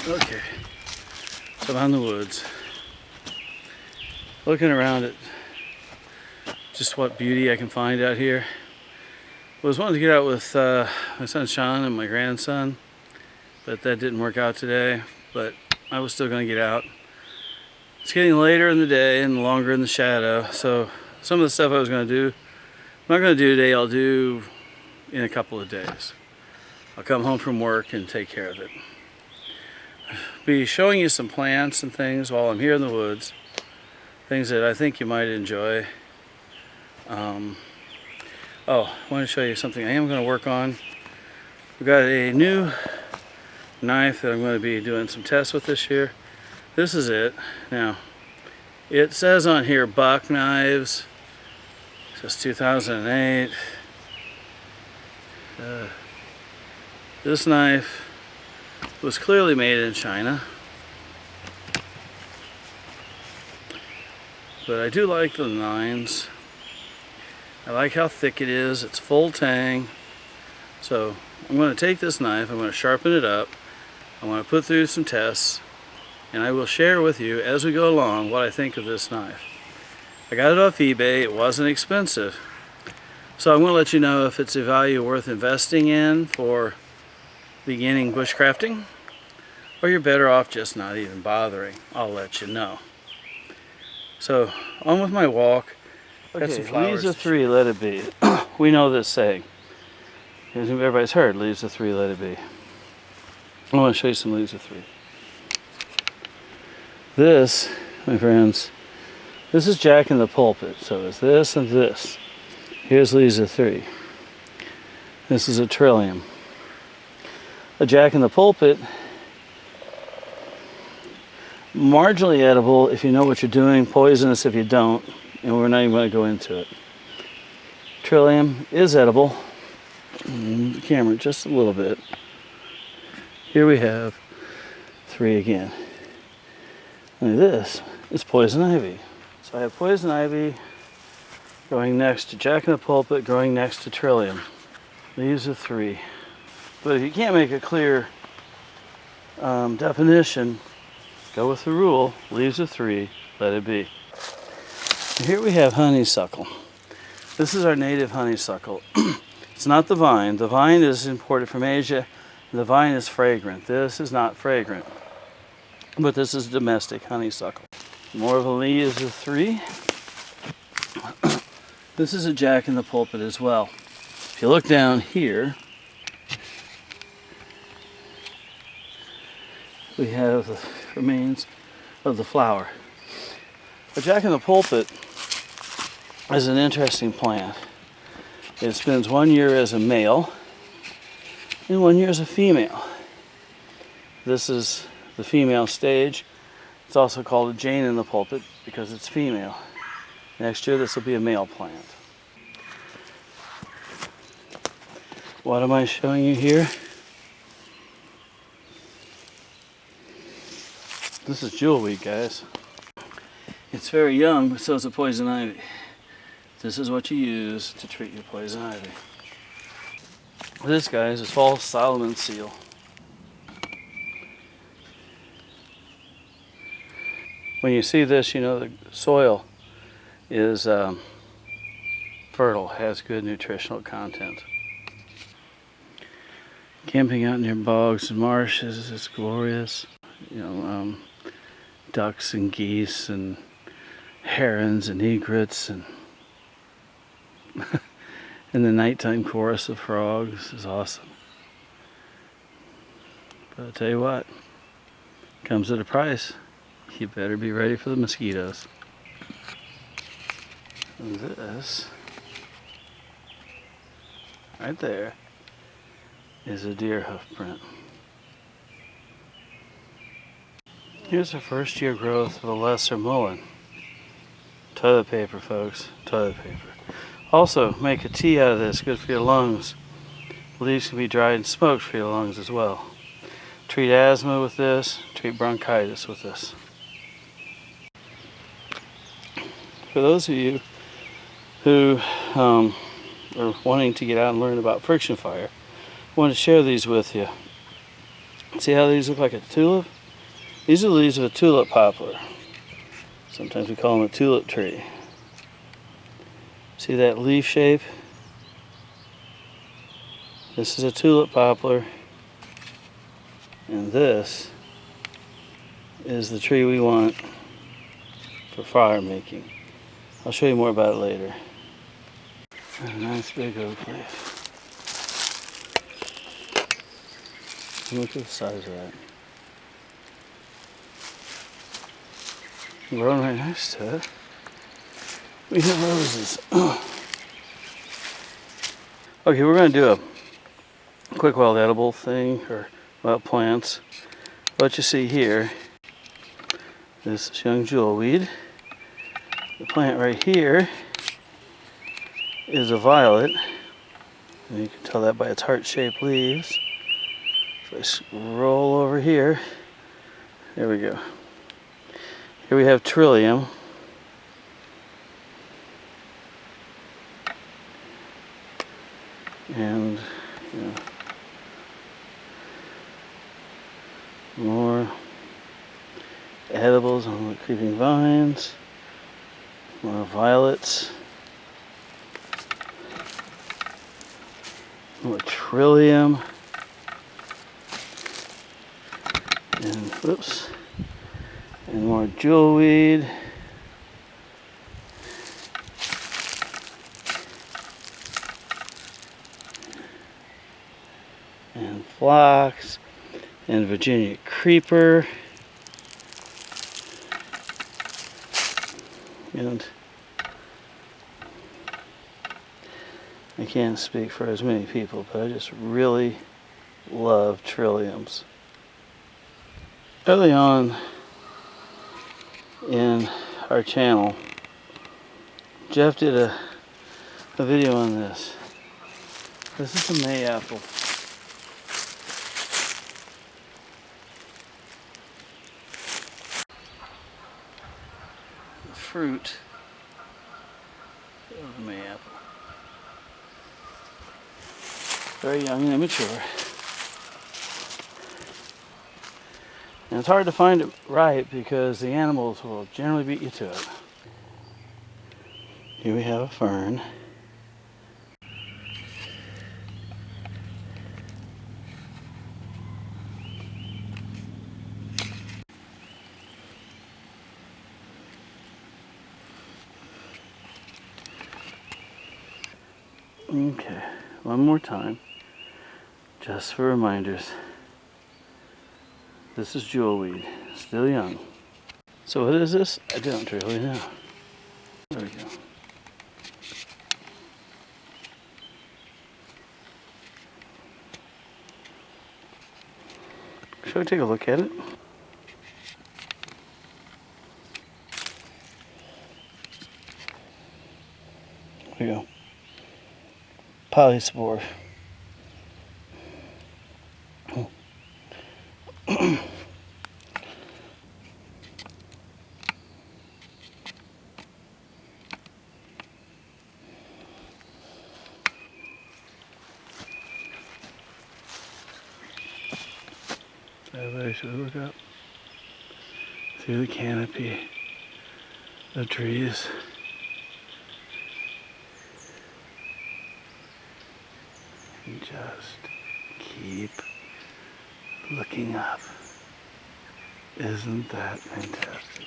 Okay, so I'm out in the woods, looking around at just what beauty I can find out here. I was wanting to get out with my son Sean and my grandson, but that didn't work out today. But I was still going to get out. It's getting later in the day and longer in the shadow, so some of the stuff I was going to do, I'm not going to do today, I'll do in a couple of days. I'll come home from work and take care of it. Be showing you some plants and things while I'm here in the woods, things that I think you might enjoy. Oh, I want to show you something I am going to work on. We've got a new knife that I'm going to be doing some tests with this year. This is it. Now, it says on here Buck knives. It says 2008. This knife was clearly made in China, but I do like the nines. I like how thick it is. It's full tang. So I'm going to take this knife, I'm going to sharpen it up, I want to put through some tests, and I will share with you as we go along what I think of this knife. I got it off eBay. It wasn't expensive, so I'm going to let you know if it's a value worth investing in for beginning bushcrafting, or you're better off just not even bothering. I'll let you know. So on with my walk. Got some flowers. Leaves of three, let it be. We know this saying. Everybody's heard leaves of three, let it be. I want to show you some leaves of three. This, my friends, this is Jack in the Pulpit. So it's this and this. Here's leaves of three. This is a trillium. A Jack in the Pulpit, marginally edible if you know what you're doing, poisonous if you don't, and we're not even going to go into it. Trillium is edible. The camera just a little bit. Here we have three again. And this is poison ivy. So I have poison ivy growing next to Jack in the Pulpit, growing next to trillium. Leaves of three. But if you can't make a clear definition, go with the rule, leaves of three, let it be. Here we have honeysuckle. This is our native honeysuckle. It's not the vine. The vine is imported from Asia. The vine is fragrant. This is not fragrant, but this is domestic honeysuckle. More of a leaves of three. This is a Jack in the Pulpit as well. If you look down here, we have the remains of the flower. A Jack in the Pulpit is an interesting plant. It spends 1 year as a male and 1 year as a female. This is the female stage. It's also called a Jane in the Pulpit because it's female. Next year this will be a male plant. What am I showing you here? This is jewelweed, guys. It's very young, but so is the poison ivy. This is what you use to treat your poison ivy. This, guys, is false Solomon seal. When you see this, you know the soil is fertile, has good nutritional content. Camping out near bogs and marshes is glorious. You know, ducks and geese and herons and egrets and and the nighttime chorus of frogs is awesome. But I'll tell you what, comes at a price. You better be ready for the mosquitoes. And this right there is a deer hoof print. Here's the first year growth of a lesser mullein. Toilet paper, folks, toilet paper. Also, make a tea out of this, good for your lungs. Leaves can be dried and smoked for your lungs as well. Treat asthma with this, treat bronchitis with this. For those of you who are wanting to get out and learn about friction fire, I want to share these with you. See how these look like a tulip? These are the leaves of a tulip poplar. Sometimes we call them a tulip tree. See that leaf shape? This is a tulip poplar. And this is the tree we want for fire making. I'll show you more about it later. A nice big oak leaf. Look at the size of that. Growing right next to it. We have roses. Okay, we're going to do a quick wild edible thing, or wild plants. What you see here, this is young jewelweed. The plant right here is a violet. And you can tell that by its heart-shaped leaves. If I scroll over here, there we go. Here we have trillium. And more edibles on the creeping vines. More violets. More trillium. And whoops. And more jewelweed. And phlox. And Virginia creeper. And I can't speak for as many people, but I just really love trilliums. Early on in our channel, Jeff did a video on this. This is a mayapple. The fruit of the mayapple. Very young and immature. And it's hard to find it right because the animals will generally beat you to it. Here we have a fern. Okay, one more time, just for reminders. This is jewelweed, still young. So what is this? I don't really know. There we go. Should we take a look at it? There we go. Polyspore. Everybody should look up through the canopy of trees. And just keep looking up. Isn't that fantastic?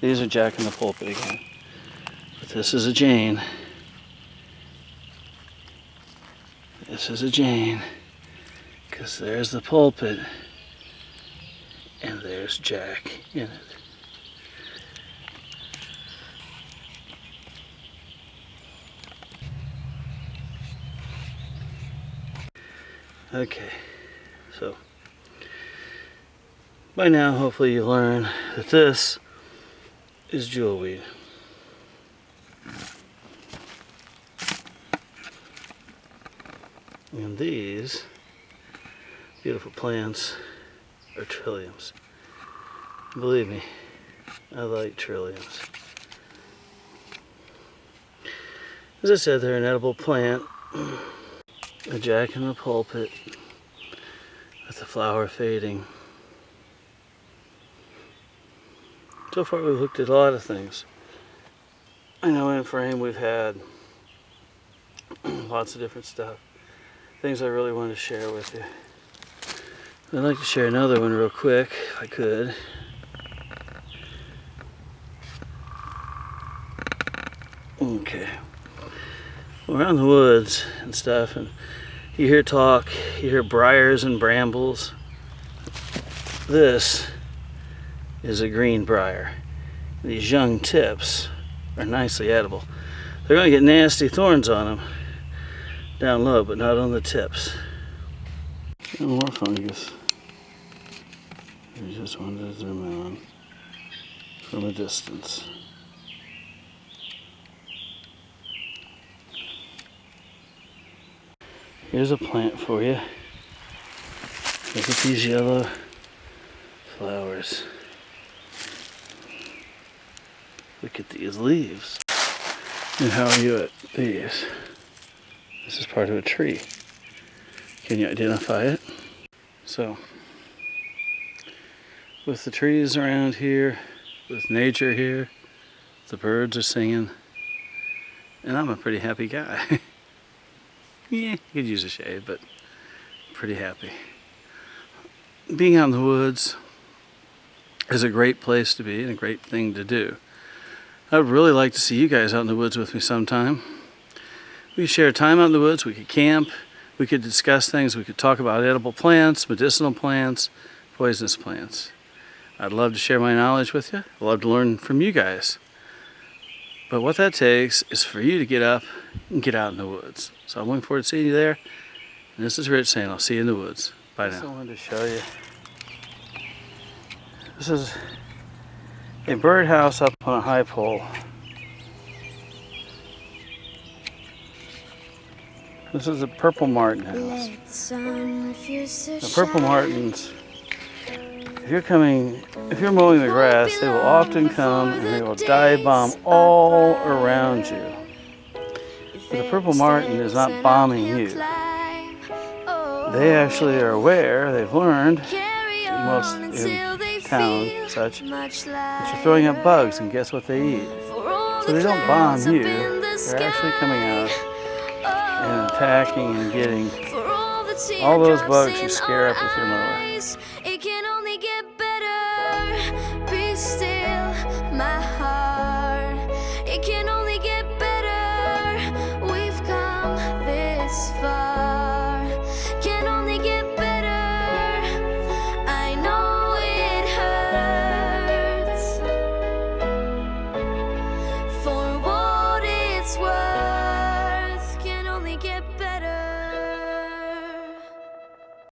These are Jack in the Pulpit again. But this is a Jane. This is a Jane. Because there's the pulpit. And there's Jack in it. Okay, so by now hopefully you learn that this is jewelweed. And these beautiful plants are trilliums. Believe me, I like trilliums. As I said, they're an edible plant. A Jack in the Pulpit with the flower fading. So far we've looked at a lot of things. I know in frame we've had lots of different stuff. Things I really wanted to share with you. I'd like to share another one real quick, if I could. Okay. We're out in the woods and stuff, and you hear talk, you hear briars and brambles. This is a green briar. These young tips are nicely edible. They're going to get nasty thorns on them down low, but not on the tips. And more fungus. I just wanted to zoom in from a distance. Here's a plant for you. Look at these yellow flowers. Look at these leaves. And how are you at these? This is part of a tree. Can you identify it? So, with the trees around here, with nature here, the birds are singing, and I'm a pretty happy guy. Yeah, could use a shave, but pretty happy. Being out in the woods is a great place to be and a great thing to do. I would really like to see you guys out in the woods with me sometime. We could share time out in the woods, we could camp, we could discuss things, we could talk about edible plants, medicinal plants, poisonous plants. I'd love to share my knowledge with you. I'd love to learn from you guys. But what that takes is for you to get up and get out in the woods. So I'm looking forward to seeing you there. And this is Rich saying I'll see you in the woods. Bye now. I wanted to show you. This is a birdhouse up on a high pole. This is a purple martin house. The purple martins, if you're mowing the grass, they will often come and they will dive bomb all around you. But the purple martin is not bombing you. They actually are aware, they've learned, in town and such, that you're throwing up bugs, and guess what they eat? So they don't bomb you, they're actually coming out and attacking and getting all those bugs you scare up with your mower.